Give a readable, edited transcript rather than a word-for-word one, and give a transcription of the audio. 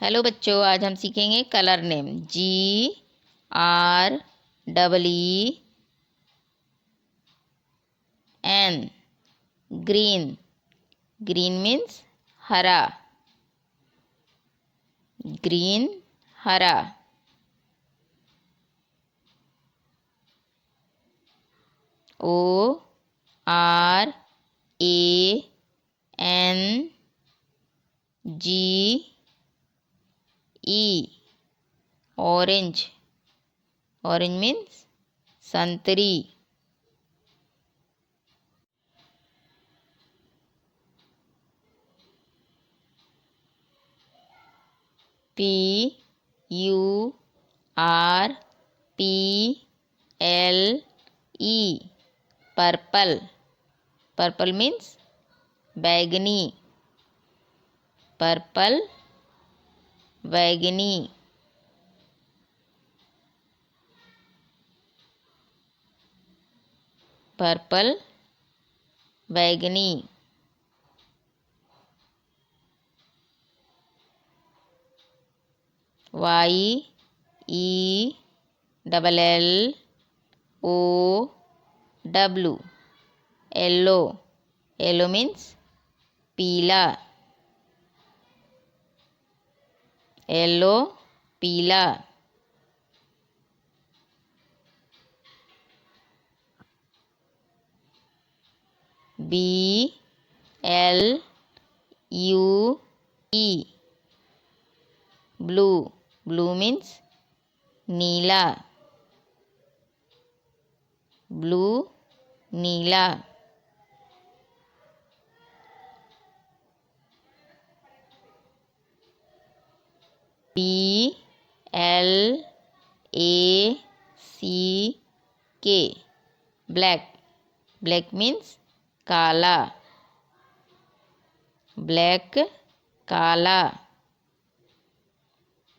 Hello बच्चों, आज हम सीखेंगे colour name. GREEN। Green. Green means हरा। ग्रीन हरा। ORANGE। ऑरेंज। ऑरेंज मीन्स संतरी। PURPLE। पर्पल। पर्पल मीन्स बैगनी। पर्पल बैगनी। पर्पल बैगनी। YELLOW। येलो। येलो मीन्स पीला। येलो पीला। BLUE। ब्लू। ब्लू मीन्स नीला। ब्लू नीला। BLACK। ब्लैक। ब्लैक मीन्स काला। Black काला।